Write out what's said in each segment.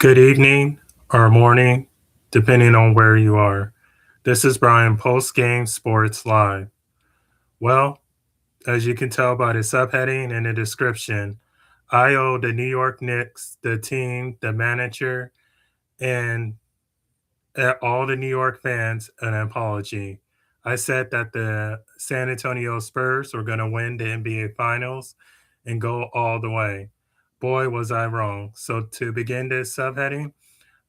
Good evening or morning, depending on where you are. This is Brian, Post Game Sports Live. Well, as you can tell by the subheading and the description, I owe the New York Knicks, the team, the manager, and all the New York fans an apology. I said that the San Antonio Spurs were going to win the NBA Finals and go all the way. Boy, was I wrong. So, to begin this subheading,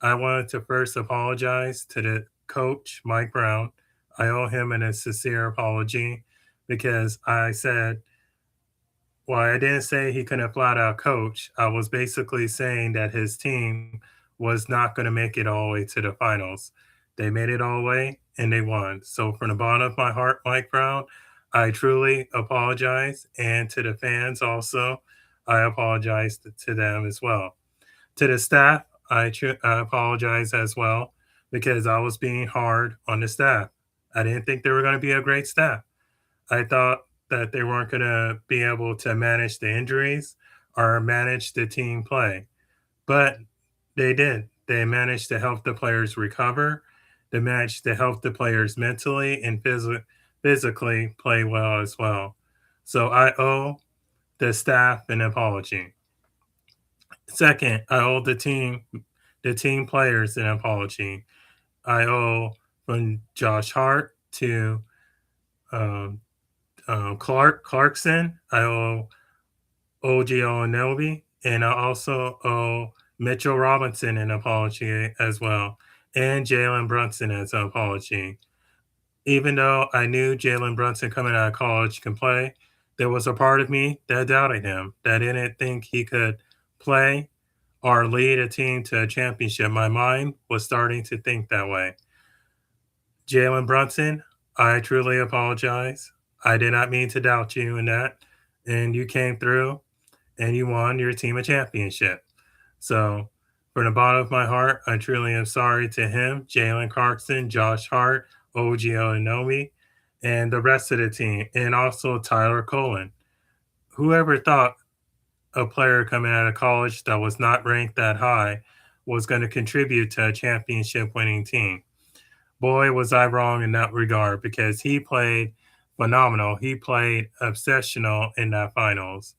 I wanted to first apologize to the coach, Mike Brown. I owe him a sincere apology because I said, well, I didn't say he couldn't flat out coach. I was basically saying that his team was not going to make it all the way to the finals. They made it all the way and they won. So, from the bottom of my heart, Mike Brown, I truly apologize. And to the fans also, I apologize to them as well. To the staff, I apologize as well because I was being hard on the staff. I didn't think they were going to be a great staff. I thought that they weren't going to be able to manage the injuries or manage the team play, but they did. They managed to help the players recover. They managed to help the players mentally and physically play well as well. So I owe the staff an apology. Second, I owe the team players an apology. I owe from Josh Hart to um, Clarkson. I owe OG Onobi, and I also owe Mitchell Robinson an apology as well, and Jalen Brunson as an apology. Even though I knew Jalen Brunson coming out of college can play, there was a part of me that doubted him, that didn't think he could play or lead a team to a championship. My mind was starting to think that way. Jalen Brunson, I truly apologize. I did not mean to doubt you in that. And you came through and you won your team a championship. So, from the bottom of my heart, I truly am sorry to him, Jalen Clarkson, Josh Hart, OG Onomi, and the rest of the team, and also Tyler Cohen. Whoever thought a player coming out of college that was not ranked that high was going to contribute to a championship winning team? Boy, was I wrong in that regard because he played phenomenal. He played obsessional in that finals.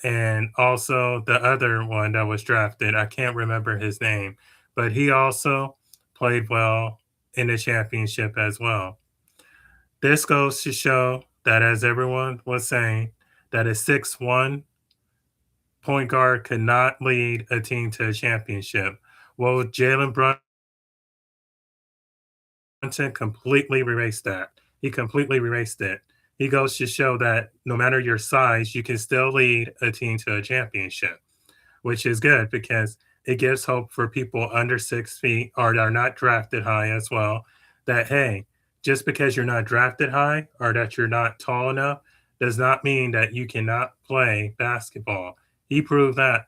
And also the other one that was drafted, I can't remember his name, but he also played well in the championship as well. This goes to show that, as everyone was saying, that a 6'1" point guard could not lead a team to a championship. Well, Jalen Brunson completely erased that. He completely erased it. He goes to show that no matter your size, you can still lead a team to a championship, which is good because it gives hope for people under 6 feet or that are not drafted high as well. That, hey, just because you're not drafted high or that you're not tall enough does not mean that you cannot play basketball. He proved that.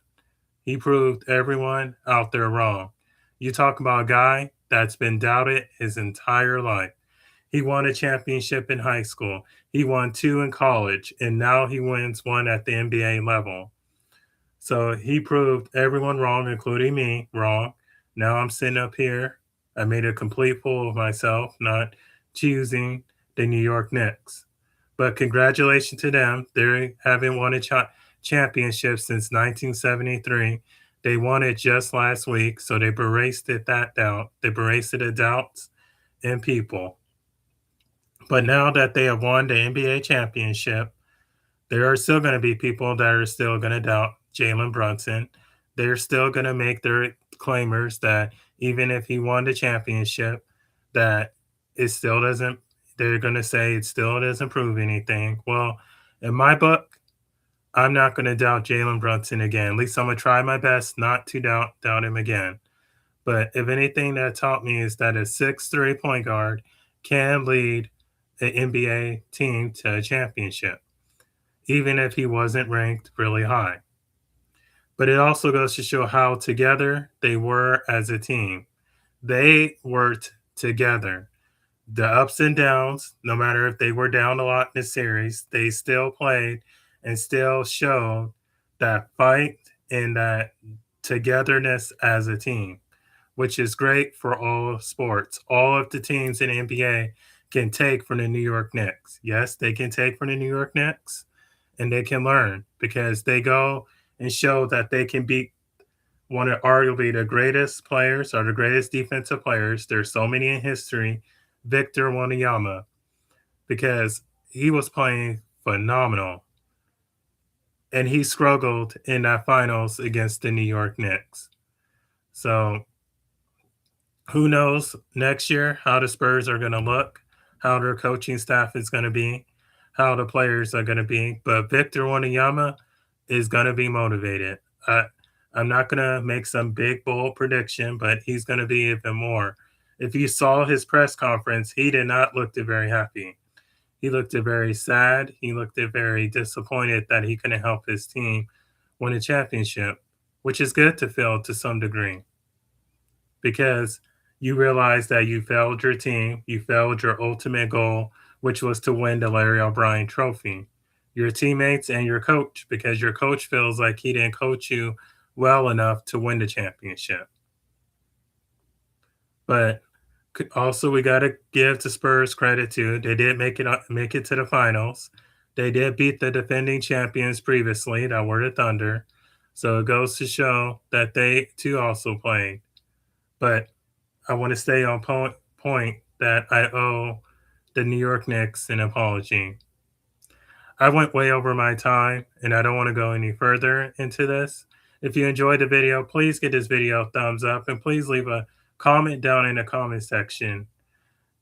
He proved everyone out there wrong. You talk about a guy that's been doubted his entire life. He won a championship in high school. He won two in college, and now he wins one at the NBA level. So he proved everyone wrong, including me, wrong. Now I'm sitting up here. I made a complete fool of myself, not choosing the New York Knicks. But congratulations to them. They haven't won a championship since 1973. They won it just last week, so they erased it that doubt. They erased the doubts in people. But now that they have won the NBA championship, there are still going to be people that are still going to doubt Jalen Brunson. They're still going to make their claimers that even if he won the championship, that it still doesn't. They're going to say it still doesn't prove anything. Well, in my book, I'm not going to doubt Jalen Brunson again. At least I'm going to try my best not to doubt him again. But if anything that taught me is that a 6'3" point guard can lead an NBA team to a championship even if he wasn't ranked really high. But it also goes to show how together they were as a team. They worked together. The ups and downs, no matter if they were down a lot in the series, they still played and still showed that fight and that togetherness as a team, which is great for all sports. All of the teams in the NBA can take from the New York Knicks. Yes, they can take from the New York Knicks and they can learn because they go and show that they can beat one of arguably the greatest players or the greatest defensive players. There's so many in history, Victor Wanyama, because he was playing phenomenal and he struggled in that finals against the New York Knicks. So who knows next year how the Spurs are going to look, how their coaching staff is going to be, how the players are going to be. But Victor Wanyama is going to be motivated. I'm not going to make some big, bold prediction, but he's going to be even more. If you saw his press conference, he did not look very happy. He looked very sad. He looked very disappointed that he couldn't help his team win a championship, which is good to feel to some degree because you realize that you failed your team, you failed your ultimate goal, which was to win the Larry O'Brien trophy. Your teammates and your coach, because your coach feels like he didn't coach you well enough to win the championship. But also, we got to give the Spurs credit too. They did make it to the finals. They did beat the defending champions previously, that were the Thunder. So it goes to show that they too also played. But I want to stay on point that I owe the New York Knicks an apology. I went way over my time and I don't want to go any further into this. If you enjoyed the video, please give this video a thumbs up and please leave a comment down in the comment section.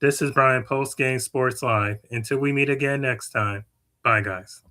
This is Brian, Post Game Sports Live. Until we meet again next time, bye guys.